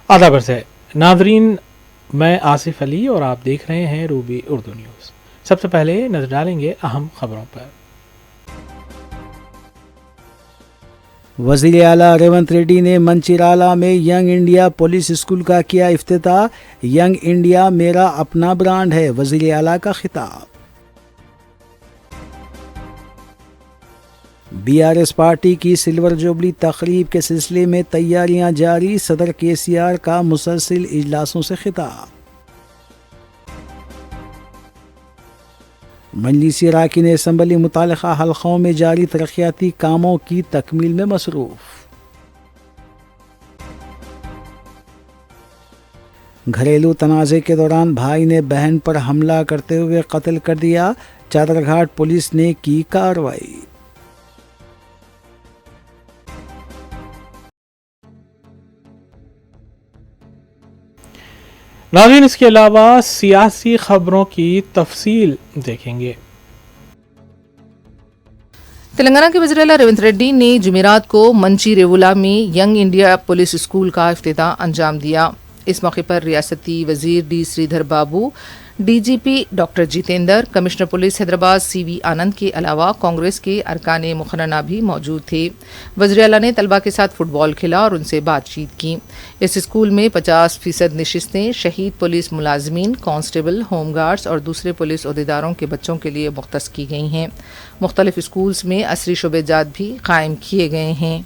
آداب عرض ہے ناظرین، میں آصف علی اور آپ دیکھ رہے ہیں روبی اردو نیوز۔ سب سے پہلے نظر ڈالیں گے اہم خبروں پر۔ وزیر اعلیٰ ریونت ریڈی نے منچیرالہ میں ینگ انڈیا پولیس اسکول کا کیا افتتاح۔ ینگ انڈیا میرا اپنا برانڈ ہے، وزیر اعلیٰ کا خطاب۔ بی آر ایس پارٹی کی سلور جوبلی تقریب کے سلسلے میں تیاریاں جاری، صدر کے سی آر کا مسلسل اجلاسوں سے خطاب۔ مجلسی اراکین اسمبلی متعلقہ حلقوں میں جاری ترقیاتی کاموں کی تکمیل میں مصروف۔ گھریلو تنازع کے دوران بھائی نے بہن پر حملہ کرتے ہوئے قتل کر دیا، چادر گھاٹ پولیس نے کی کارروائی۔ ناظرین، اس کے علاوہ سیاسی خبروں کی تفصیل دیکھیں گے۔ تلنگانہ کے وزیر اعلیٰ ریونت ریڈی نے جمعرات کو منچیریولا میں ینگ انڈیا پولیس اسکول کا افتتاح انجام دیا۔ اس موقع پر ریاستی وزیر D Sridhar Babu, D G P doctor Jitender, commissioner police Hyderabad C V Anand کے علاوہ کانگریس کے ارکان مقننہ بھی موجود تھے۔ وزیر اعلیٰ نے طلباء کے ساتھ فٹ بال کھیلا اور ان سے بات چیت کی۔ اس اسکول میں 50% نشستیں شہید پولیس ملازمین، کانسٹیبل، ہوم گارڈز اور دوسرے پولیس عہدیداروں کے بچوں کے لیے مختص کی گئی ہیں۔ مختلف اسکولز میں عصری شعبے جات بھی قائم کیے گئے ہیں۔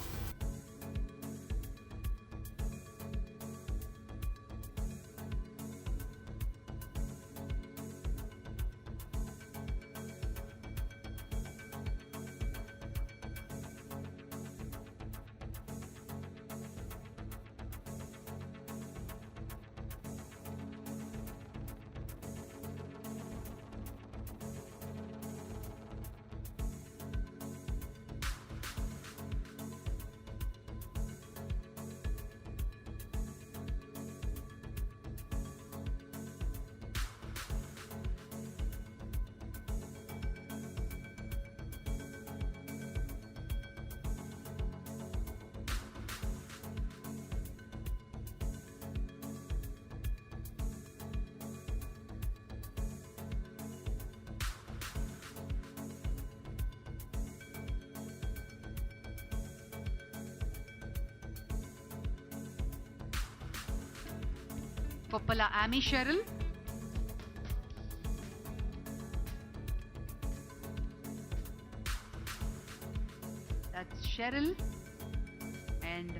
Poppala Amy Cheryl, that's Cheryl, and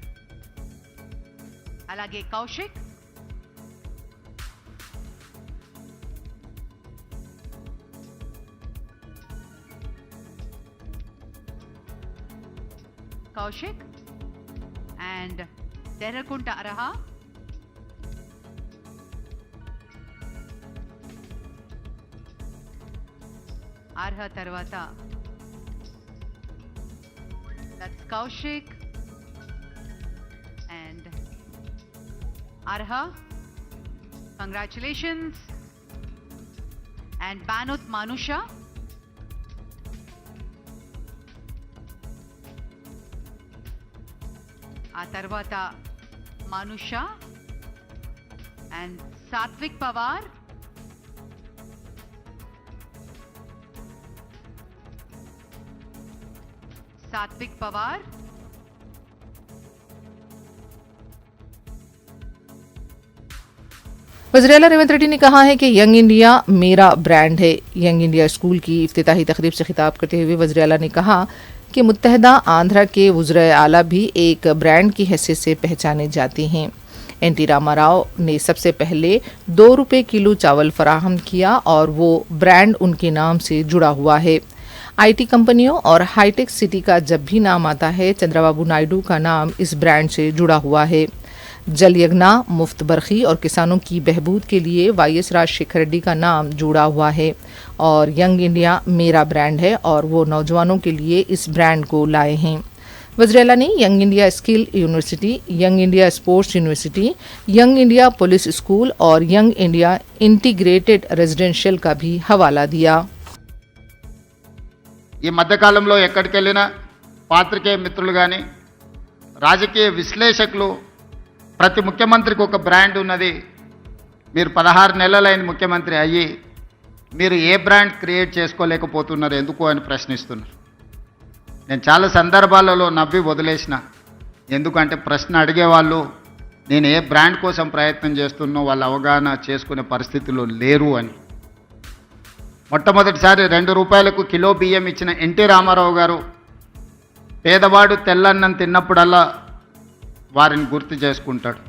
alage Kaushik, and Terrakunta Araha, Arha Tarvata, that's Kaushik and Arha, congratulations, and Banut Manusha, ఆ తర్వాత Manusha and Satvik Pawar, وزیر اعلیٰ ریونت ریڈی نے کہا ہے کہ ینگ انڈیا میرا برانڈ ہے۔ ینگ انڈیا اسکول کی افتتاحی تقریب سے خطاب کرتے ہوئے وزیر اعلیٰ نے کہا کہ متحدہ آندھرا کے وزرائے اعلیٰ بھی ایک برانڈ کی حیثیت سے پہچانے جاتے ہیں۔ این ٹی راما راؤ نے سب سے پہلے 2 روپے کلو چاول فراہم کیا اور وہ برانڈ ان کے نام سے جڑا ہوا ہے۔ آئی ٹی کمپنیوں اور ہائی ٹیک سٹی کا جب بھی نام آتا ہے، چندرا بابو نائیڈو کا نام اس برانڈ سے جڑا ہوا ہے۔ جل یگنا، مفت برقی اور کسانوں کی بہبود کے لیے وائی ایس راج شیکھر ریڈی کا نام جڑا ہوا ہے اور ینگ انڈیا میرا برانڈ ہے اور وہ نوجوانوں کے لیے اس برانڈ کو لائے ہیں۔ وزیر اعلیٰ نے young India skill university, young India sports university, young India police school اور ینگ انڈیا ఇంటిగ్రేటెడ్ రెసిడెన్షియల్ का भी हवाला दिया। ఈ మధ్యకాలంలో ఎక్కడికి వెళ్ళినా పాత్రికేయ మిత్రులు కానీ రాజకీయ విశ్లేషకులు ప్రతి ముఖ్యమంత్రికి ఒక బ్రాండ్ ఉన్నది. మీరు 16 నెలలైన ముఖ్యమంత్రి అయ్యి మీరు ఏ బ్రాండ్ క్రియేట్ చేసుకోలేకపోతున్నారు ఎందుకు అని ప్రశ్నిస్తున్నారు. నేను చాలా సందర్భాలలో నవ్వి వదిలేసిన. ఎందుకంటే ప్రశ్న అడిగేవాళ్ళు నేను ఏ బ్రాండ్ కోసం ప్రయత్నం చేస్తున్నో వాళ్ళు అవగాహన చేసుకునే పరిస్థితుల్లో లేరు అని. మొట్టమొదటిసారి 2 రూపాయలకు కిలో బియ్యం ఇచ్చిన ఎన్టీ రామారావు గారు పేదవాడు తెల్లన్నం తిన్నప్పుడల్లా వారిని గుర్తు చేసుకుంటాడు.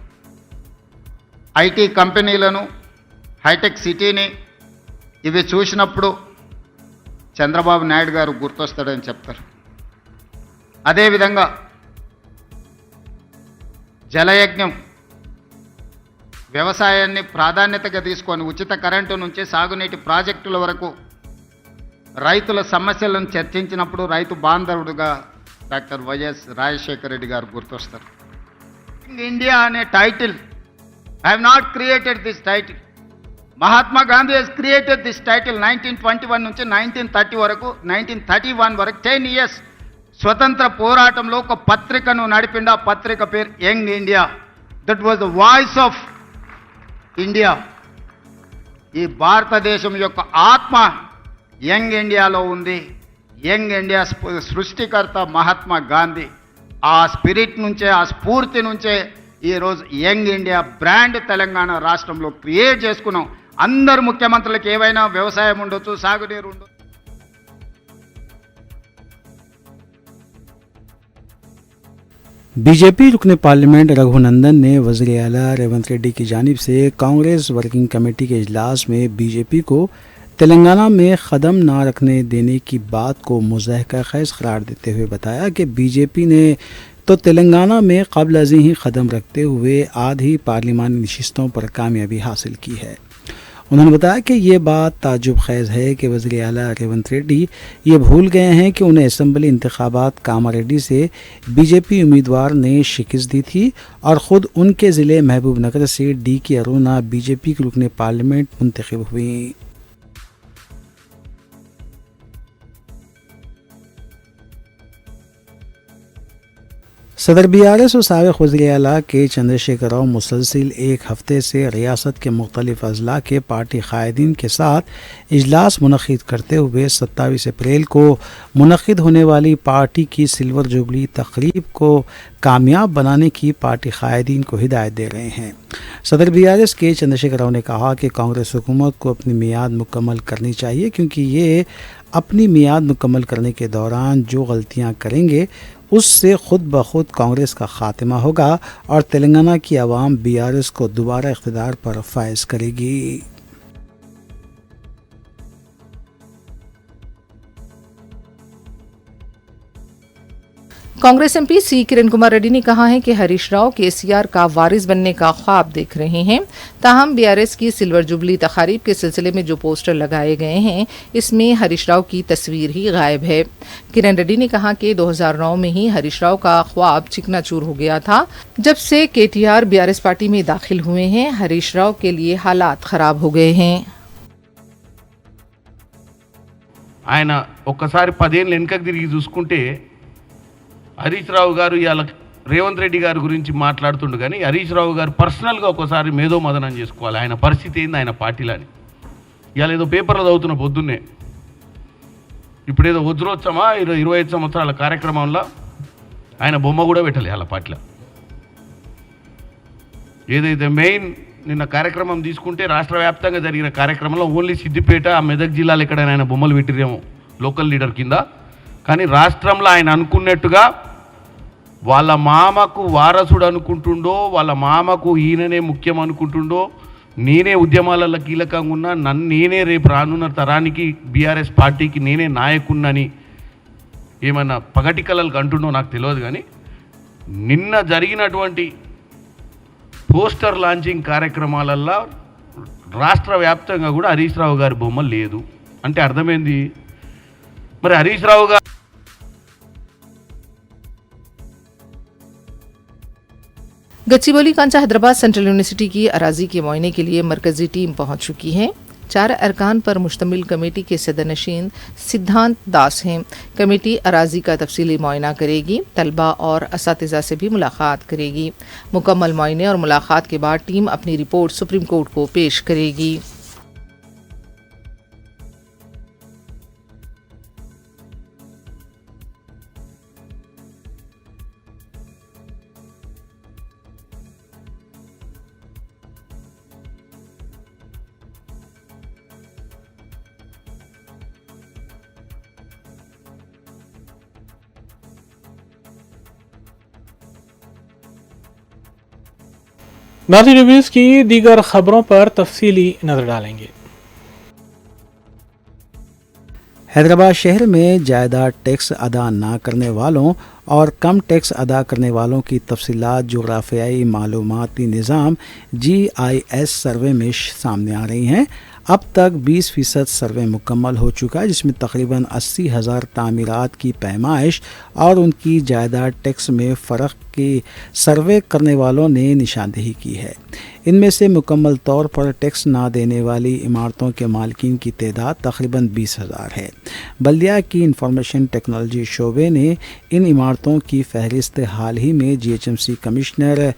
ఐటీ కంపెనీలను, హైటెక్ సిటీని ఇవి చూసినప్పుడు చంద్రబాబు నాయుడు గారు గుర్తొస్తాడని చెప్తారు. అదేవిధంగా జలయజ్ఞం వ్యవసాయాన్ని ప్రాధాన్యతగా తీసుకొని ఉచిత కరెంటు నుంచి సాగునీటి ప్రాజెక్టుల వరకు రైతుల సమస్యలను చర్చించినప్పుడు రైతు బాంధవుడుగా డాక్టర్ వైఎస్ రాజశేఖర రెడ్డి గారు గుర్తొస్తారు. ఇండియా అనే title, I have not created this title. Mahatma Gandhi has created this title 1921 నుంచి 1931 వరకు 10 years స్వతంత్ర పోరాటంలో ఒక పత్రికను నడిపిండి. ఆ పత్రిక పేరు young India. That was the voice of India. ఈ భారతదేశం యొక్క ఆత్మ యంగ్ ఇండియాలో ఉంది. యంగ్ ఇండియా సృష్టికర్త మహాత్మా గాంధీ. ఆ స్పిరిట్ నుంచే, ఆ స్ఫూర్తి నుంచే ఈరోజు యంగ్ ఇండియా బ్రాండ్ తెలంగాణ రాష్ట్రంలో క్రియేట్ చేసుకున్నాం. అందరు ముఖ్యమంత్రులకు ఏవైనా వ్యవసాయం ఉండొచ్చు, సాగునీరు ఉండొచ్చు. बीजेपी रुकने पार्लियामेंट रघुनंदन ने वज़ीर आला रेवंत रेड्डी की जानिब से कांग्रेस वर्किंग कमेटी के इजलास में बीजेपी को तेलंगाना में कदम ना रखने देने की बात को मुज़ाहिका ख़ैज़ करार देते हुए बताया कि बीजेपी ने तो तेलंगाना में क़ब्ल अज़ीं ही कदम रखते हुए आधी पार्लिमानी नशिस्तों पर कामयाबी हासिल की है। उन्होंने बताया कि ये बात ताज्जुब ख़ैज़ है कि वज़ीर आला रेवंत रेड्डी ये भूल गए हैं कि उन्हें असम्बली इंतखाबात कामारेड्डी से बीजेपी उम्मीदवार ने शिकस्त दी थी और ख़ुद उनके ज़िले महबूब नगर से डी के अरुणा बीजेपी के रुकने पार्लियामेंट मुंतखब हुई। सदर बीआरएस और साबिक़ वज़ीर आला के चंद्रशेखर राव मुसलसिल एक हफ़्ते से रियासत के मुख्तलिफ़ अज़ला के पार्टी क़ायदीन के साथ इजलास मुनक़्क़िद करते हुए 27 अप्रैल को मुनक़्क़िद होने वाली पार्टी की सिल्वर जुबली तक़रीब को कामयाब बनाने की पार्टी क़ायदीन को हिदायत दे रहे हैं। सदर बीआरएस के चंद्रशेखर राव ने कहा कि कांग्रेस हुकूमत को अपनी मियाद मुकम्मल करनी चाहिए, क्योंकि ये अपनी मियाद मुकम्मल करने के दौरान जो गलतियां करेंगे उससे खुद ब खुद कांग्रेस का खात्मा होगा और तेलंगाना की आवाम बीआरएस को दोबारा इख्तिदार पर फाइज करेगी। कांग्रेस एमपी सी किरण कुमार रेड्डी ने कहा है कि हरीश राव केसीआर का वारिस बनने का ख्वाब देख रहे हैं। ताहम बीआरएस की सिल्वर जुबली तकारीब के सिलसिले में जो पोस्टर लगाए गए हैं इसमें हरीश राव की तस्वीर ही गायब है। किरण रेड्डी ने कहा कि 2009 में ही हरीश राव का ख्वाब चिकनाचूर हो गया था। जब से केटीआर बीआरएस पार्टी में दाखिल हुए हैं हरीश राव के लिए हालात खराब हो गए हैं। ఆయన ఒక్కసారి 10 ఏళ్ళు వెనకకు తిరిగి చూసుకుంటే హరీష్ రావు గారు ఇవాళ రేవంత్ రెడ్డి గారి గురించి మాట్లాడుతుండు, కానీ హరీష్ రావు గారు పర్సనల్గా ఒకసారి మేధో మదనం చేసుకోవాలి ఆయన పరిస్థితి ఏంది ఆయన పార్టీలని. ఇవాళ ఏదో పేపర్లో చదువుతున్న పొద్దున్నే ఇప్పుడేదో వజ్రోత్సవమా 25 సంవత్సరాల కార్యక్రమంలో ఆయన బొమ్మ కూడా పెట్టాలి వాళ్ళ పార్టీలో. ఏదైతే మెయిన్ నిన్న కార్యక్రమం తీసుకుంటే రాష్ట్ర వ్యాప్తంగా జరిగిన కార్యక్రమంలో ఓన్లీ సిద్దిపేట మెదక్ జిల్లాలో ఎక్కడైనా ఆయన బొమ్మలు పెట్టిరేమో లోకల్ లీడర్ కింద, కానీ రాష్ట్రంలో ఆయన అనుకున్నట్టుగా వాళ్ళ మామకు వారసుడు అనుకుంటుండో, వాళ్ళ మామకు ఈయననే ముఖ్యం అనుకుంటుండో, నేనే ఉద్యమాలలో కీలకంగా ఉన్నా, నేనే రేపు రానున్న తరానికి బీఆర్ఎస్ పార్టీకి నేనే నాయకున్నని ఏమన్నా పగటి కలలు అంటుండో నాకు తెలియదు. కానీ నిన్న జరిగినటువంటి పోస్టర్ లాంచింగ్ కార్యక్రమాలల్లో రాష్ట్ర వ్యాప్తంగా కూడా హరీష్ రావు గారి బొమ్మ లేదు అంటే అర్థమైంది. మరి హరీష్ రావు గారు गच्चीबौली कांचा हैदराबाद सेंट्रल यूनिवर्सिटी की अराजी के मुआयने के लिए मरकजी टीम पहुंच चुकी है। 4 ارکان پر مشتمل کمیٹی کے صدر نشین سدھانت داس ہیں۔ کمیٹی اراضی کا تفصیلی معائنہ کرے گی، طلبہ اور اساتذہ سے بھی ملاقات کرے گی۔ مکمل معائنے اور ملاقات کے بعد ٹیم اپنی رپورٹ سپریم کورٹ کو پیش کرے گی۔ ناظرین ریویوز کی دیگر خبروں پر تفصیلی نظر ڈالیں گے۔ حیدرآباد شہر میں جائیداد ٹیکس ادا نہ کرنے والوں اور کم ٹیکس ادا کرنے والوں کی تفصیلات جغرافیائی معلوماتی نظام GIS سروے میں سامنے آ رہی ہیں۔ اب تک 20% سروے مکمل ہو چکا ہے، جس میں تقریباً 80,000 تعمیرات کی پیمائش اور ان کی جائیداد ٹیکس میں فرق کی سروے کرنے والوں نے نشاندہی کی ہے۔ ان میں سے مکمل طور پر ٹیکس نہ دینے والی عمارتوں کے مالکین کی تعداد تقریباً 20,000 ہے۔ بلدیہ کی انفارمیشن ٹیکنالوجی شعبے نے ان عمارتوں کی فہرست حال ہی میں GHMC کمشنر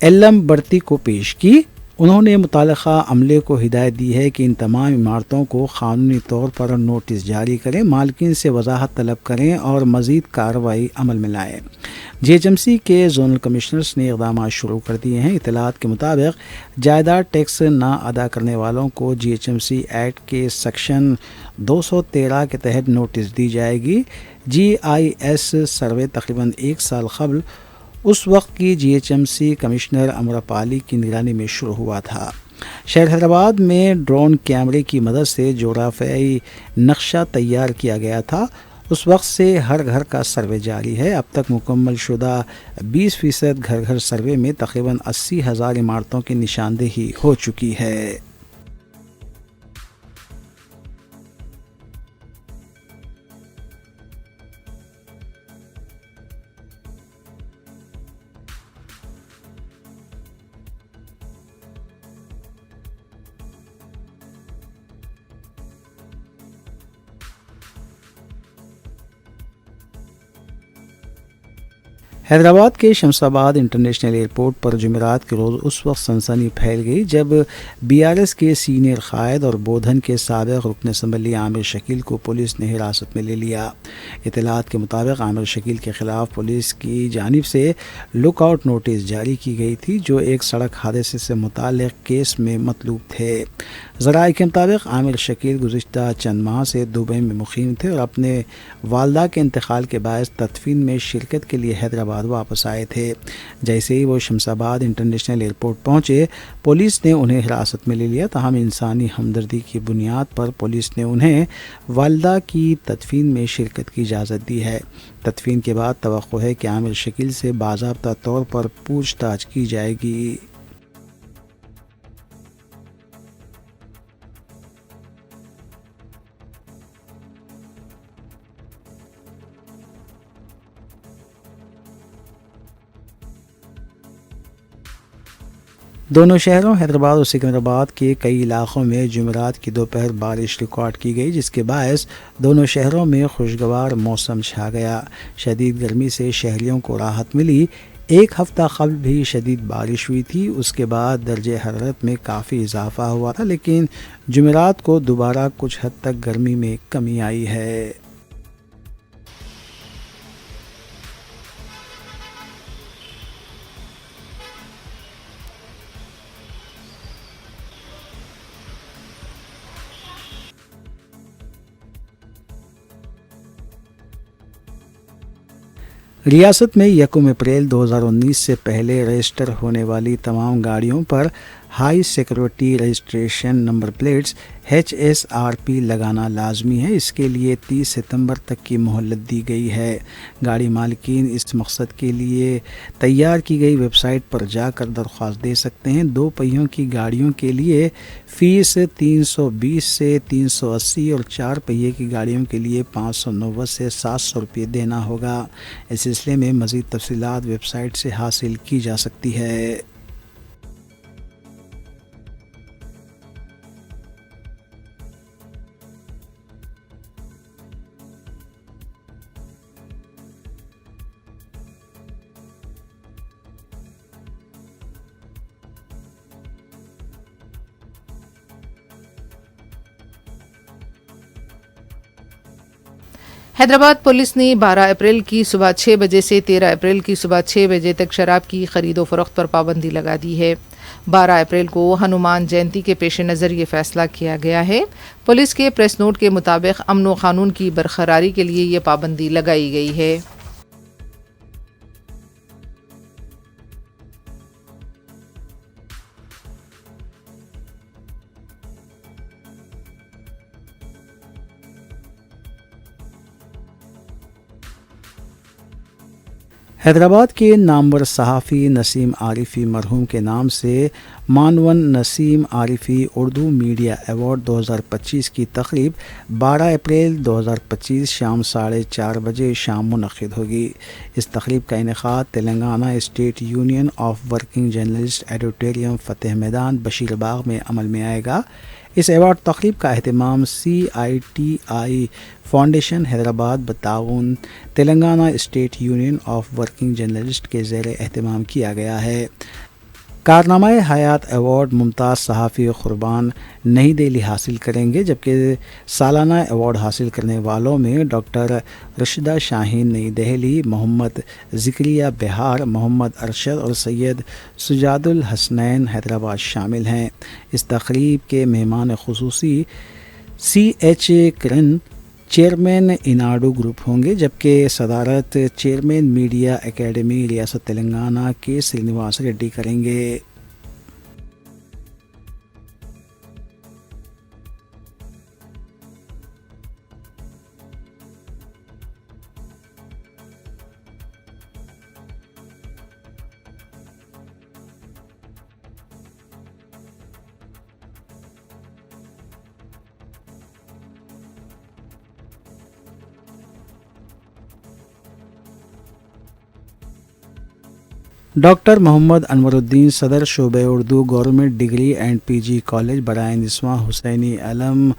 ایلم برتی کو پیش کی۔ انہوں نے متعلقہ عملے کو ہدایت دی ہے کہ ان تمام عمارتوں کو قانونی طور پر نوٹس جاری کریں، مالکین سے وضاحت طلب کریں اور مزید کارروائی عمل میں لائیں۔ GHMC کے زونل کمشنرز نے اقدامات شروع کر دیے ہیں۔ اطلاعات کے مطابق جائیداد ٹیکس نہ ادا کرنے والوں کو GHMC ایکٹ کے سیکشن 213 کے تحت نوٹس دی جائے گی۔ GIS سروے تقریباً 1 سال قبل اس وقت کی GHMC کمشنر امرپالی کی نگرانی میں شروع ہوا تھا۔ شہر حیدرآباد میں ڈرون کیمرے کی مدد سے جغرافیائی نقشہ تیار کیا گیا تھا۔ اس وقت سے ہر گھر کا سروے جاری ہے۔ اب تک مکمل شدہ 20% گھر گھر سروے میں تقریباً 80,000 عمارتوں کی نشاندہی ہو چکی ہے۔ حیدرآباد کے شمس آباد انٹرنیشنل ایئرپورٹ پر جمعرات کے روز اس وقت سنسنی پھیل گئی جب BRS کے سینئر قائد اور بودھن کے سابق رکن اسمبلی عامر شکیل کو پولیس نے حراست میں لے لیا۔ اطلاعات کے مطابق عامر شکیل کے خلاف پولیس کی جانب سے لک آؤٹ نوٹس جاری کی گئی تھی، جو ایک سڑک حادثے سے متعلق کیس میں مطلوب تھے۔ ذرائع کے مطابق عامر شکیل گزشتہ چند ماہ سے دبئی میں مقیم تھے اور اپنے والدہ کے انتقال کے باعث تدفین میں شرکت کے لیے حیدرآباد واپس آئے تھے۔ جیسے ہی وہ شمس آباد انٹرنیشنل ایئرپورٹ پہنچے، پولیس نے انہیں حراست میں لے لیا، تاہم انسانی ہمدردی کی بنیاد پر پولیس نے انہیں والدہ کی تدفین میں شرکت کی اجازت دی ہے۔ تدفین کے بعد توقع ہے کہ عامر شکیل سے باضابطہ طور پر پوچھ تاچھ کی جائے گی۔ دونوں شہروں حیدرآباد اور سکندرآباد کے کئی علاقوں میں جمعرات کی دوپہر بارش ریکارڈ کی گئی، جس کے باعث دونوں شہروں میں خوشگوار موسم چھا گیا۔ شدید گرمی سے شہریوں کو راحت ملی۔ ایک ہفتہ قبل بھی شدید بارش ہوئی تھی، اس کے بعد درجہ حرارت میں کافی اضافہ ہوا تھا، لیکن جمعرات کو دوبارہ کچھ حد تک گرمی میں کمی آئی ہے۔ ریاست میں 1 اپریل 2019 سے پہلے رجسٹر ہونے والی تمام گاڑیوں پر high security registration number plates HSRP لگانا لازمی ہے۔ اس کے لیے 30 ستمبر تک کی مہلت دی گئی ہے۔ گاڑی مالکین اس مقصد کے لیے تیار کی گئی ویب سائٹ پر جا کر درخواست دے سکتے ہیں۔ 2 پہیوں کی گاڑیوں کے لیے فیس 320 سے 380 اور 4 پہیے کی گاڑیوں کے لیے 590 سے 700 روپے دینا ہوگا۔ اس سلسلے میں مزید تفصیلات ویب سائٹ سے حاصل کی جا سکتی ہے۔ हैदराबाद पुलिस ने 12 अप्रैल की सुबह 6 बजे से 13 अप्रैल की सुबह 6 बजे तक शराब की खरीदो फरोख्त पर पाबंदी लगा दी है। 12 अप्रैल को हनुमान जयंती के पेश नज़र ये फैसला किया गया है। पुलिस के प्रेस नोट के मुताबिक अमन व कानून की बरकरारी के लिए ये पाबंदी लगाई गई है। हैदराबाद के नामवर सहाफ़ी नसीम आरिफी मरहूम के नाम से मानवन नसीम आरिफी उर्दू मीडिया अवार्ड 2025 की तकरीब 12 अप्रैल 2025 शाम 4:30 बजे शाम मुनक़िद होगी। इस तकरीब का इनेकाद Telangana state union of working journalist auditorium Fateh Maidan Basheerbagh में अमल में आएगा। इस अवार्ड तकरीब का अहतमाम CITI फाउंडेशन हैदराबाद बताउन Telangana state union of working journalist के ज़ेर एहतमाम किया गया है। कारनामाए हयात अवार्ड मुमताज़ सहाफ़ी क़ुरबान नई दिल्ली हासिल करेंगे, जबकि सालाना अवार्ड हासिल करने वालों में डॉक्टर रशिदा शाहीन नई दिल्ली, मोहम्मद ज़िक्रिया बिहार, मोहम्मद अरशद और सैयद सुजादुल हसनैन हैदराबाद शामिल हैं। इस तकरीब के मेहमान ख़ुसूसी CH किरण चेयरमैन इनाडू ग्रुप होंगे, जबकि सदारत चेयरमैन मीडिया एकेडमी रियासत तेलंगाना के श्रीनिवास रेड्डी करेंगे। डॉक्टर मोहम्मद अनवरुद्दीन सदर शोबे Urdu government degree and PG college बराए निस्वां हुसैनी अलम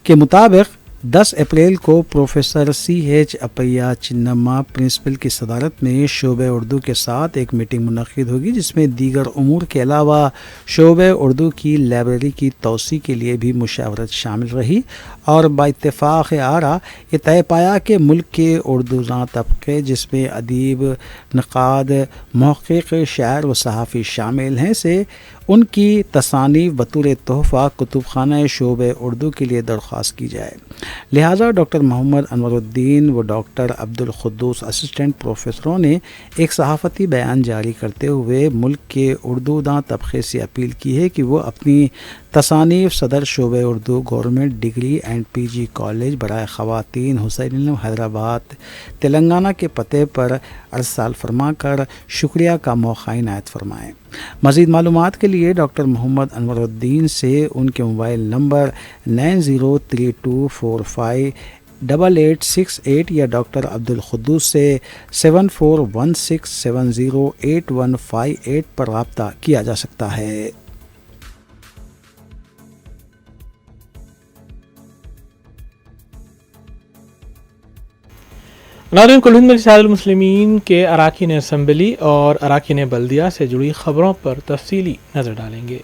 के मुताबिक 10 अप्रैल को professor CH Appaiah Chinnamma principal की सदारत में शोबे उर्दू के साथ एक मीटिंग मुनक़िद होगी, जिसमें दीगर उमूर के अलावा शोबे उर्दू की लाइब्रेरी की तोसी के लिए भी मुशावरत शामिल रही और बाइत्तेफ़ाक़ आरा ये तय पाया कि मुल्क के उर्दूज़ां तबक़े जिसमें अदीब, नक़ाद, मुहक़्क़िक़, शायर व सहाफ़ी शामिल हैं से उनकी तसानीफ़ बतौर तोहफ़ा कुतुबखाना शोबे उर्दू के लिए दरख्वास्त की जाए। लिहाजा डॉक्टर मोहम्मद अनवरुद्दीन व डॉक्टर अब्दुल क़ुद्दूस असिस्टेंट प्रोफेसरों ने एक सहाफ़ती बयान जारी करते हुए मुल्क के उर्दूदां तबक़े से अपील की है कि वो अपनी तसानीफ़ सदर शोबे Urdu government degree and PG college बराए ख़वातीन हुसैन हैदराबाद तेलंगाना के पते पर अरसाल फरमा कर शुक्रिया का मौक़ा इनायत फरमाएँ। मज़ीद मालूमात के लिए डॉक्टर मोहम्मद अनवरुद्दीन से उनके मोबाइल नंबर 9032458868 या डॉक्टर अब्दुल क़ुद्दूस से 7416708158 पर रब्ता किया जा सकता है। नाज़रीन, कुल हिंद मजलिस मुस्लिमीन के अराकीन असम्बली और अराकीन बल्दिया से जुड़ी खबरों पर तफसीली नज़र डालेंगे।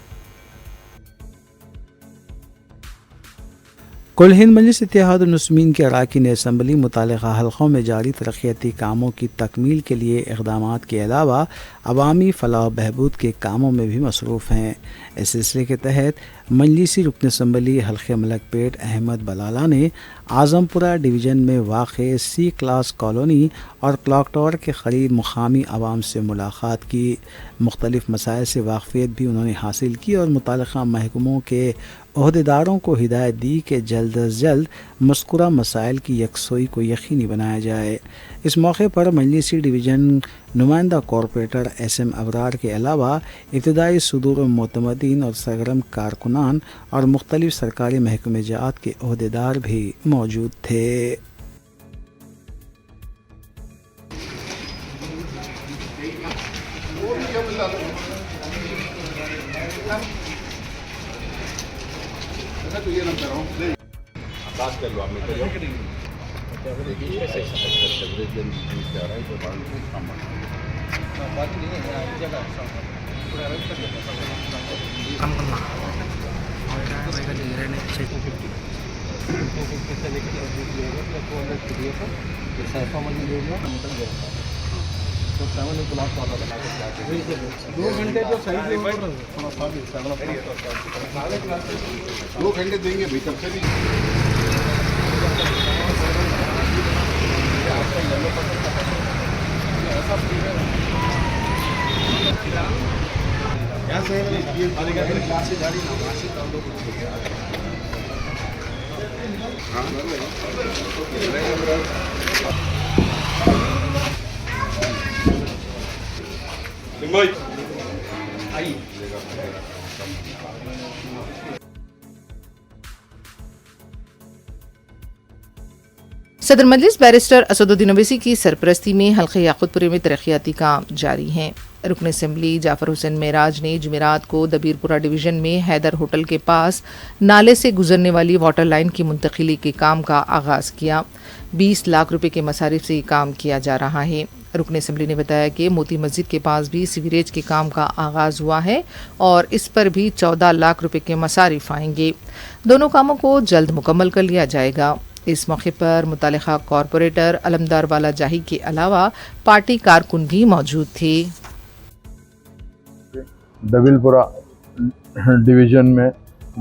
कुल हिंद मजलिस इत्तेहादुल मुस्लिमीन के अराकीन असम्बली मुतालिका हल्क़ों में जारी तरक्याती कामों की तकमील के लिए इक़दामात के अलावा अवामी फ़लाह बहबूद के कामों में भी मसरूफ़ हैं। इस सिलसिले के तहत मजलिसी रुकन असम्बली हल्क़े मलकपेट अहमद बलाला ने आज़मपुरा डिवीज़न में वाक़े C क्लास कॉलोनी और क्लॉक टावर के करीब मुकामी आवाम से मुलाकात की। मुख्तलिफ़ मसाइल से वाक़फ़ियत भी उन्होंने हासिल की और मुताल्लिक़ा महकमों के ओहदेदारों को हिदायत दी कि जल्द अज जल्द मज़कूरा मसाइल की यकसोई को यकीनी बनाया जाए। इस मौके पर मजलिसी डिवीज़न नुमाइंदा कॉरपोरेटर SM अबरार के अलावा इब्तदाई सुदूर मोतमदीन और सरगर्म कारकुनान और मुख्तलिफ़ सरकारी महकमे जात के ओहदेदार भी मौजूद थे। सदर मजलिस बैरिस्टर असदुद्दीन ओवैसी की सरपरस्ती में हल्के याकुतपुरे में तरक्याती काम जारी हैं। रुकन असम्बली जाफर हुसैन मेराज ने जुमेरात को दबीरपुरा डिवीज़न में हैदर होटल के पास नाले से गुजरने वाली वाटर लाइन की मुंतकिली के काम का आगाज़ किया। 20 लाख रुपए के मसारिफ से ये काम किया जा रहा है। रुकन असम्बली ने बताया कि मोती मस्जिद के पास भी सीवरेज के काम का आगाज़ हुआ है और इस पर भी 14 लाख रुपए के मसारिफ आएंगे। दोनों कामों को जल्द मुकम्मल कर लिया जाएगा। इस मौके पर मुतालिका कॉरपोरेटर अलमदार वाला जाही के अलावा पार्टी कारकुन भी मौजूद थे। दबिलपुरा डिवीज़न में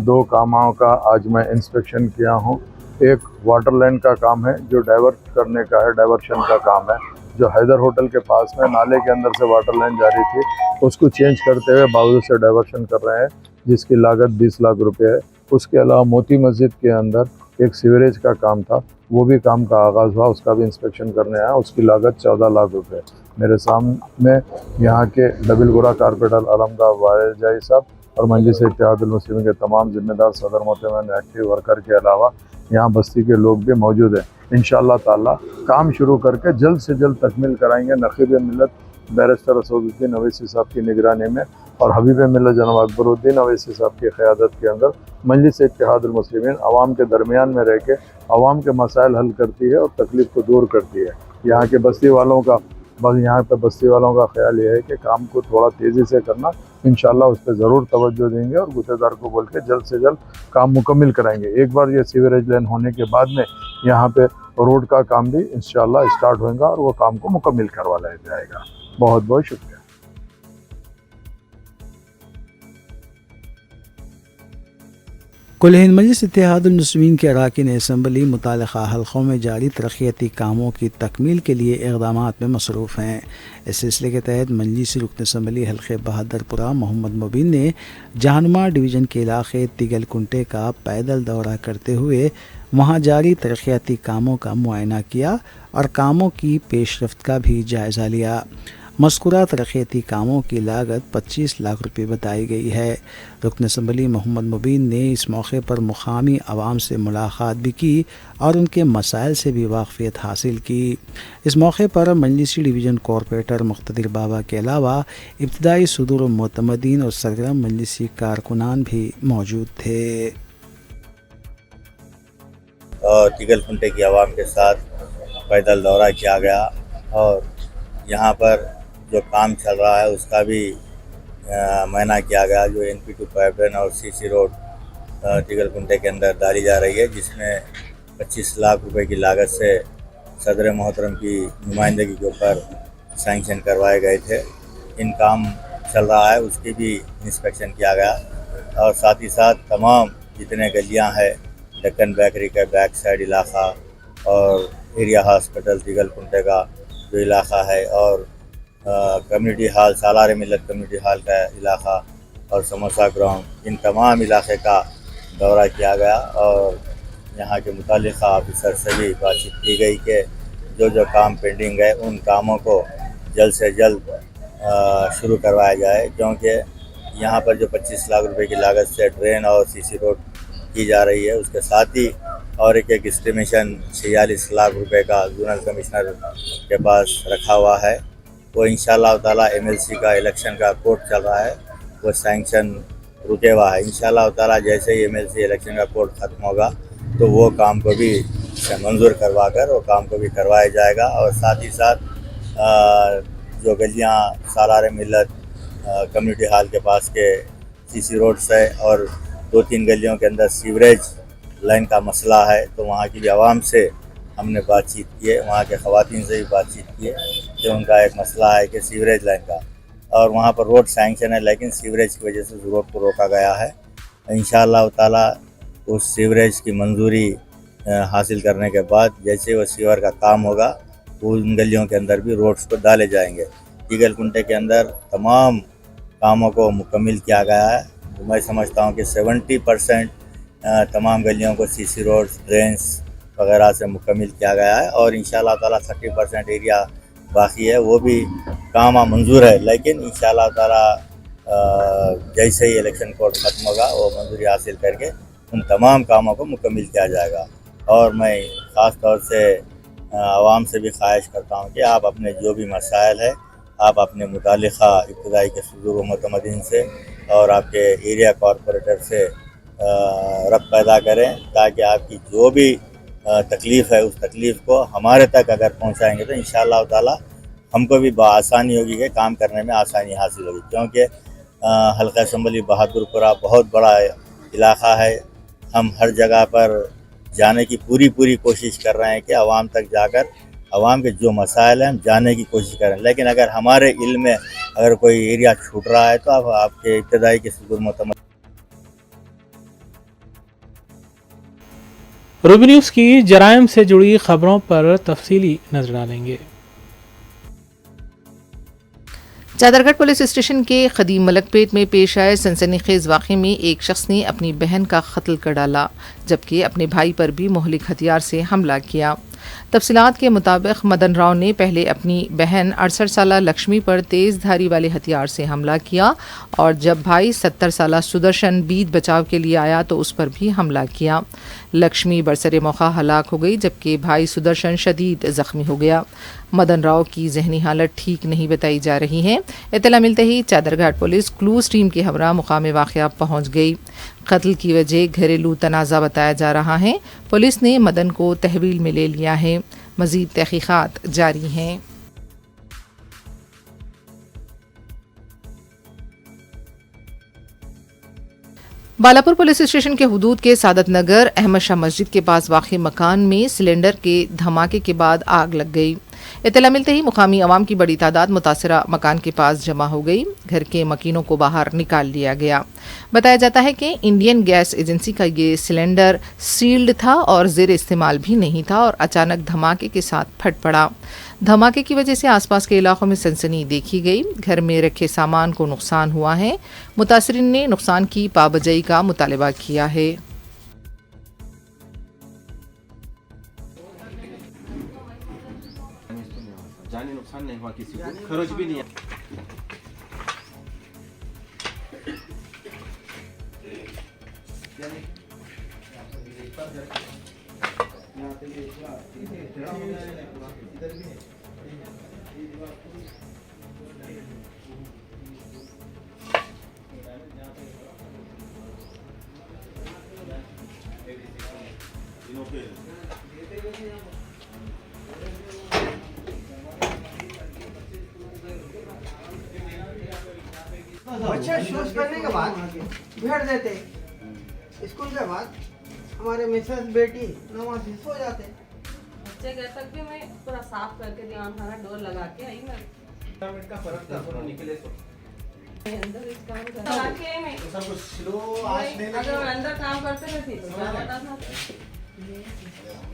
2 कामों का आज मैं इंस्पेक्शन किया हूँ। एक वाटर लाइन का काम है जो डाइवर्ट करने का है, डाइवर्शन का काम है, जो हैदर होटल के पास में नाले के अंदर से वाटर लाइन जारी थी उसको चेंज करते हुए बावजूद से डाइवर्शन कर रहे हैं, जिसकी लागत 20 लाख रुपए है। उसके अलावा मोती मस्जिद के अंदर एक सीवरेज का काम था, वो भी काम का आगाज़ हुआ, उसका भी इंस्पेक्शन करने आया, उसकी लागत 14 लाख रुपए। मेरे सामने यहाँ के दबिलपुरा कारपोरेटर अलमदार वालजाई साहब और मजलिस इत्तेहादुल मुस्लिमीन के तमाम जिम्मेदार सदर मोहतरम एक्टिव वर्कर के अलावा यहाँ बस्ती के लोग भी मौजूद हैं। इंशाअल्लाह ताला काम शुरू करके जल्द से जल्द तकमील कराएंगे। नक़ीब मिल्लत बैरिस्टर असदुद्दीन ओवैसी साहब की निगरानी में और हबीब मिल्लत जनाब अकबरुद्दीन ओवैसी साहब की क़यादत के अंदर मजलिस इत्तेहादुल मुस्लिमीन अवाम के दरमियान में रह के अवाम के मसाइल हल करती है और तकलीफ़ को दूर करती है। यहाँ के बस्ती वालों का ख्याल ये है कि काम को थोड़ा तेज़ी से करना, इंशाअल्लाह उस पर ज़रूर तवज्जो देंगे और गुत्तेदार को बोल के जल्द से जल्द काम मुकम्मल कराएंगे। एक बार ये सीवरेज लाइन होने के बाद में यहाँ पे रोड का काम भी इंशाअल्लाह स्टार्ट होगा और वो काम को मुकम्मल करवा लिया जाएगा। बहुत बहुत शुक्रिया। कुल हिंद मजलिस इत्तेहादुल मुस्लिमीन के अरकान असम्बली मुतालिका हल्कों में जारी तरक्याती कामों की तकमील के लिए इक़दामात में मसरूफ़ हैं। इस सिलसिले के तहत मजलिसी रुकन असम्बली हल्के बहादुरपुरा मोहम्मद मुबीन ने जहानुमा डिवीज़न के इलाके तिगल कुंटे का पैदल दौरा करते हुए वहाँ जारी तरक्याती कामों का मुआयना किया और कामों की पेशरफ्त का भी जायज़ा लिया। मज़कूरा तरक्याती कामों की लागत 25 लाख रुपए बताई गई है। रुकन असम्बली मोहम्मद मुबीन ने इस मौके पर मुकामी आवाम से मुलाकात भी की और उनके मसाइल से भी वाक़फ़ियत हासिल की। इस मौके पर मजलिसी डिवीज़न कॉरपोरेटर मुक़्तदिर बाबा के अलावा इब्तदाई सदूर मोतमदीन और सरगर्म मजलिसी कारकुनान भी मौजूद थे। और तिगल कुंटे की आवाम के साथ पैदल दौरा किया गया और यहाँ पर जो काम चल रहा है उसका भी मुआयना किया गया। जो NP2 पाइपलाइन और CC रोड तिगल कुंटे के अंदर डाली जा रही है, जिसमें 25 लाख रुपए की लागत से सदर मोहतरम की नुमाइंदगी के ऊपर सैंक्शन करवाए गए थे। इन काम चल रहा है उसकी भी इंस्पेक्शन किया गया और साथ ही साथ तमाम जितने गलियाँ हैं, डेक्कन बेकरी का बैक साइड इलाका और एरिया हॉस्पिटल तिगल कुंटे का जो इलाका है और कम्युनिटी हॉल सालार मिल्लत कम्युनिटी हॉल का इलाका और समोसा ग्राउंड, इन तमाम इलाके का दौरा किया गया और यहाँ के मुतालिका ऑफिसर से भी बातचीत की गई कि जो जो काम पेंडिंग है उन कामों को जल्द से जल्द शुरू करवाया जाए, क्योंकि यहाँ पर जो 25 लाख रुपए की लागत से ड्रेन और CC रोड की जा रही है, उसके साथ ही और एक एस्टिमेशन 46 लाख रुपए का जोनल कमिश्नर के पास रखा हुआ है। वो इंशाअल्लाह ताला MLC का इलेक्शन का कोर्ट चल रहा है, वो सैंक्शन रुके हुआ है। इंशाअल्लाह ताला जैसे ही MLC इलेक्शन का कोर्ट ख़त्म होगा तो वो काम को भी मंजूर करवा कर वो काम को भी करवाया जाएगा। और साथ ही साथ जो गलियाँ सालार मिल्लत कम्युनिटी हॉल के पास के CC रोड से और 2-3 गलियों के अंदर सीवरेज لائن کا مسئلہ ہے، تو وہاں کی بھی عوام سے ہم نے بات چیت کی ہے، وہاں کے خواتین سے بھی بات چیت کی ہے کہ ان کا ایک مسئلہ ہے کہ سیوریج لائن کا، اور وہاں پر روڈ سینکشن ہے لیکن سیوریج کی وجہ سے روڈ کو روکا گیا ہے۔ انشاءاللہ تعالی اس سیوریج کی منظوری حاصل کرنے کے بعد جیسے وہ سیور کا کام ہوگا وہ ان گلیوں کے اندر بھی روڈز کو ڈالے جائیں گے۔ ایگل کنٹے کے اندر تمام کاموں کو مکمل کیا گیا ہے، میں سمجھتا ہوں کہ 70% تمام گلیوں کو سی سی روڈز، ڈرینس وغیرہ سے مکمل کیا گیا ہے، اور انشاءاللہ تعالی 30% ایریا باقی ہے، وہ بھی کام منظور ہے، لیکن انشاءاللہ تعالی جیسے ہی الیکشن کوڈ ختم ہوگا وہ منظوری حاصل کر کے ان تمام کاموں کو مکمل کیا جائے گا۔ اور میں خاص طور سے عوام سے بھی خواہش کرتا ہوں کہ آپ اپنے جو بھی مسائل ہے آپ اپنے متعلقہ ابتدائی کے صدور و متمدن سے اور آپ کے ایریا کارپوریٹر سے ربط پیدا کریں، تاکہ آپ کی جو بھی تکلیف ہے اس تکلیف کو ہمارے تک اگر پہنچائیں گے تو انشاءاللہ تعالی ہم کو بھی آسانی ہوگی کہ کام کرنے میں آسانی حاصل ہوگی، کیونکہ حلقہ اسمبلی بہادر پورہ بہت بڑا علاقہ ہے، ہم ہر جگہ پر جانے کی پوری کوشش کر رہے ہیں کہ عوام تک جا کر عوام کے جو مسائل ہیں ہم جاننے کی کوشش کریں، لیکن اگر ہمارے علم میں اگر کوئی ایریا چھوٹ رہا ہے تو آپ کے ابتدائی کے صدور متمدن روبی نیوز کی جرائم سے جڑی خبروں پر تفصیلی نظر ڈالیں گے۔ چادرگھٹ پولیس اسٹیشن کے قدیم ملک پیٹ میں پیش آئے سنسنی خیز واقعے میں ایک شخص نے اپنی بہن کا قتل کر ڈالا، جبکہ اپنے بھائی پر بھی مہلک ہتھیار سے حملہ کیا۔ تفصیلات کے مطابق مدن راؤ نے پہلے اپنی بہن 68 سالہ لکشمی پر تیز دھاری والے ہتھیار سے حملہ کیا، اور جب بھائی 70 سالہ سدرشن بیت بچاؤ کے لیے آیا تو اس پر بھی حملہ کیا۔ لکشمی برسر موقع ہلاک ہو گئی، جبکہ بھائی سدرشن شدید زخمی ہو گیا۔ مدن راؤ کی ذہنی حالت ٹھیک نہیں بتائی جا رہی ہے۔ اطلاع ملتے ہی چادرگھاٹ پولیس کلوز ٹیم کے ہمراہ مقام واقعہ پہنچ گئی۔ قتل کی وجہ گھریلو تنازع بتایا جا رہا ہے۔ پولیس نے مدن کو تحویل میں لے لیا ہے، مزید تحقیقات جاری ہیں۔ بالاپور پولیس اسٹیشن کے حدود کے سعادت نگر احمد شاہ مسجد کے پاس واقع مکان میں سلنڈر کے دھماکے کے بعد آگ لگ گئی۔ اطلاع ملتے ہی مقامی عوام کی بڑی تعداد متاثرہ مکان کے پاس جمع ہو گئی، گھر کے مکینوں کو باہر نکال لیا گیا۔ بتایا جاتا ہے کہ انڈین گیس ایجنسی کا یہ سلنڈر سیلڈ تھا اور زیر استعمال بھی نہیں تھا، اور اچانک دھماکے کے ساتھ پھٹ پڑا۔ دھماکے کی وجہ سے آس پاس کے علاقوں میں سنسنی دیکھی گئی، گھر میں رکھے سامان کو نقصان ہوا ہے۔ متاثرین نے نقصان کی پابجائی کا مطالبہ کیا ہے۔ جانی نقصان نہیں ہوا، کسی کو خرچ بھی نہیں بچے شوز کرنے کے بعد بھیڑ دیتے، اسکول کے بعد ہمارے مسز بیٹی نمازی سو جاتے۔ بچے گھر تک بھی میں پورا صاف کر کے دیوان خانہ ڈور لگا کے آئی میں۔ 15 منٹ کا فرق تھا، دونوں نکلے تو اندر اس کام کرا کے میں سب کچھ سلو آج نہیں، اگر میں اندر کام کرتے رہتی تو کیا ہوتا تھا۔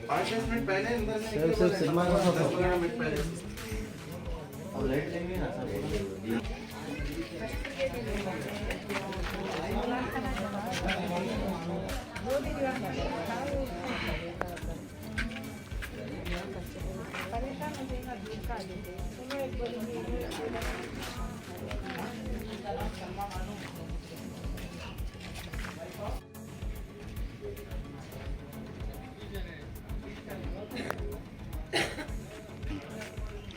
5-10 منٹ پہلے اندر سے نکلے، 10-15 منٹ پہلے اب لائٹ لیں گے نا سب۔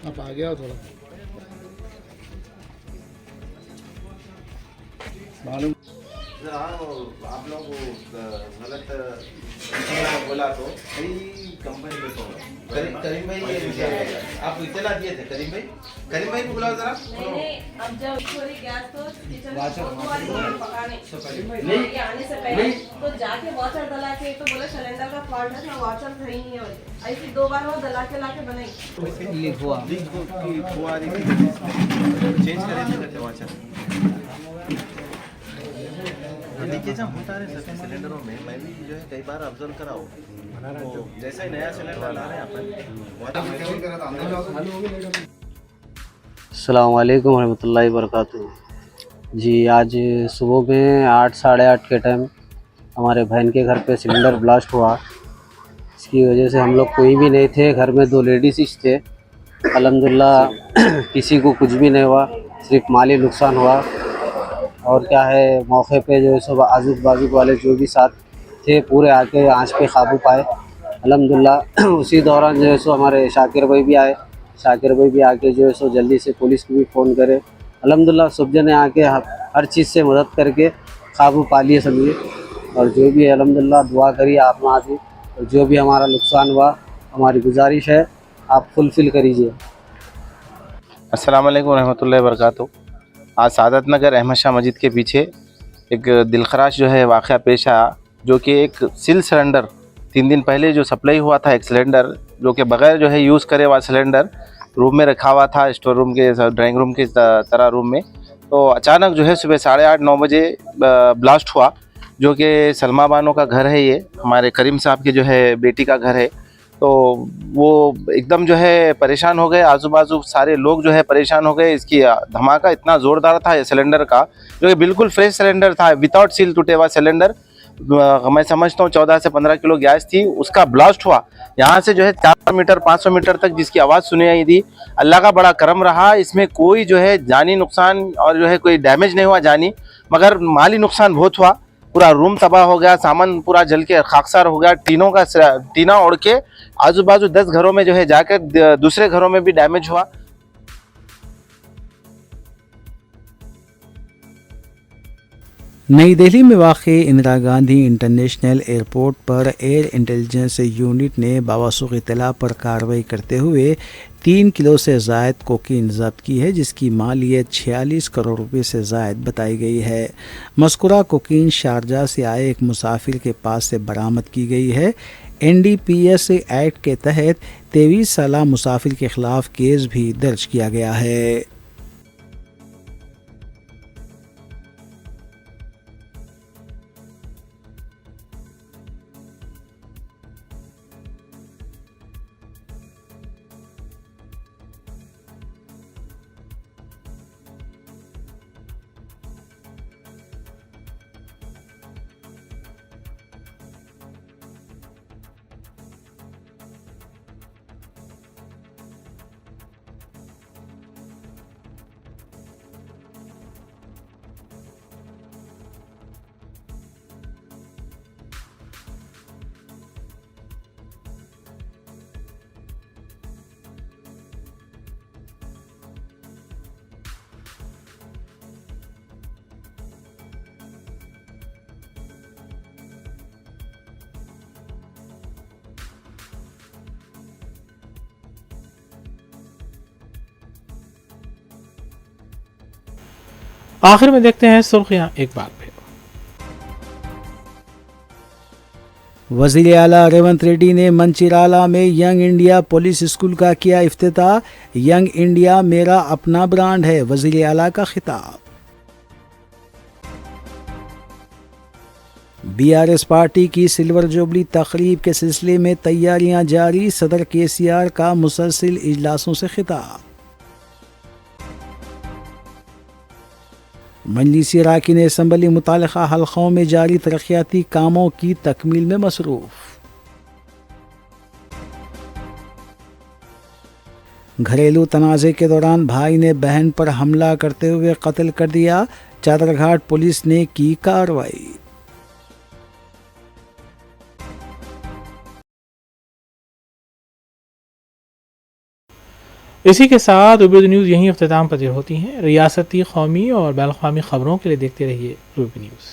آپ آ گیا ہو تھوڑا معلوم आप लोगों को गलत बोला तो कई कंपनी में करीम भाई ये विषय है। आप इतना दिए थे करीम भाई को बुलाओ जरा। मैंने अब जब चोरी गैस तो किचन में पकाने नहीं ये आने से पहले तो जाके वाटर डला के तो बोले सिलेंडर का फॉल्ट है ना वाटर सही नहीं है, ऐसी 2 बार वो डला के ला के बनाई लीक हुआ चेंज करेंगे वाटर लीकेज होता है सर सिलेंडरों में। मैं भी जो है कई बार ऑब्जर्व करा हूँ, तो जैसे ही नया सिलेंडर ला रहे हैं अस्सलाम वालेकुम रहमतुल्लाहि वबरकातुहू। जी आज सुबह में 8 साढ़े 8 के टाइम हमारे बहन के घर पे सिलेंडर ब्लास्ट हुआ। इसकी वजह से हम लोग कोई भी नहीं थे, घर में 2 लेडीज़ थे। अल्हम्दुलिल्लाह किसी को कुछ भी नहीं हुआ, सिर्फ माली नुकसान हुआ। और क्या है, मौके पे जो है सब आजुक बाजुक वाले जो भी साथ थे पूरे आके आँच पे काबू पाए अल्हम्दुलिल्लाह। उसी दौरान जो है सो हमारे शाकिर भाई भी आए, शाकिर भाई भी आके जो है सो जल्दी से पुलिस को भी फ़ोन करे अल्हम्दुलिल्लाह। सब जने आके हर चीज़ से मदद करके काबू पा लिए समझिए। और जो भी है अल्हम्दुलिल्लाह दुआ करिए आप वहाँ से, और जो भी हमारा नुकसान हुआ हमारी गुजारिश है आप फुलफ़िल करिए। अस्सलाम वालेकुम रहमतुल्लाहि वबरकातुहू। आज सादत नगर अहमद शाह मस्जिद के पीछे एक दिलखराश जो है वाक़या पेश आया, जो कि एक सील सिलेंडर 3 दिन पहले जो सप्लाई हुआ था, एक सिलेंडर जो कि बग़ैर जो है यूज़ करे हुआ सिलेंडर रूम में रखा हुआ था, स्टोर रूम के ड्राइंग रूम के तरह रूम में। तो अचानक जो है सुबह 8:30-9 बजे ब्लास्ट हुआ, जो कि सलमा बानो का घर है, ये हमारे करीम साहब की जो है बेटी का घर है। तो वो एकदम जो है परेशान हो गए, आजू बाजू सारे लोग जो है परेशान हो गए। इसकी धमाका इतना ज़ोरदार था ये सिलेंडर का, जो कि बिल्कुल फ्रेश सिलेंडर था, विदाउट सील टूटे हुआ सिलेंडर। मैं समझता हूँ 14 से 15 किलो गैस थी, उसका ब्लास्ट हुआ। यहाँ से जो है 400 मीटर 500 मीटर तक जिसकी आवाज़ सुनी आई थी। अल्लाह का बड़ा करम रहा, इसमें कोई जो है जानी नुकसान और जो है कोई डैमेज नहीं हुआ जानी, मगर माली नुकसान बहुत हुआ। पूरा रूम तबाह हो गया, सामान पूरा जल के खाकसार हो गया, टीना उड़ के आजू बाजू 10 घरों में जो है जाकर दूसरे घरों में भी डैमेज हुआ। नई दिल्ली में वाक़ई इंदिरा गांधी इंटरनेशनल एयरपोर्ट पर एयर इंटेलिजेंस यूनिट ने बावसूख इत्तला पर कार्रवाई करते हुए 3 किलो से ज़ायद कोकीन ज़ब्त की है, जिसकी मालियत 46 करोड़ रुपए से ज़ायद बताई गई है। मज़कूरा कोकीन शारजा से आए एक मुसाफिर के पास से बरामद की गई है। NDPS एक्ट के तहत 23 साला मुसाफिर के ख़िलाफ़ केस भी दर्ज किया गया है। आखिर में देखते हैं सुर्खियां एक बार फिर। वज़ीर आला रेवंत रेड्डी ने मंचिराला में यंग इंडिया पुलिस स्कूल का किया इफ्तिताह। यंग इंडिया मेरा अपना ब्रांड है, वज़ीर आला का खिताब। BRS पार्टी की सिल्वर जुबली तकरीब के सिलसिले में तैयारियां जारी, सदर KCR का मुसलसिल इजलासों से खिताब। मजलिसी अरकान असम्बली मुतालिका हल्कों में जारी तरक्याती कामों की तकमील में मसरूफ़। घरेलू तनाज़े के दौरान भाई ने बहन पर हमला करते हुए कत्ल कर दिया, चादरघाट पुलिस ने की कार्रवाई। इसी के साथ रूबी न्यूज़ यहीं अख्तिताम पज़ीर होती हैं। रियासती, कौमी और बैनुल-अक़वामी ख़बरों के लिए देखते रहिए रूबी न्यूज़।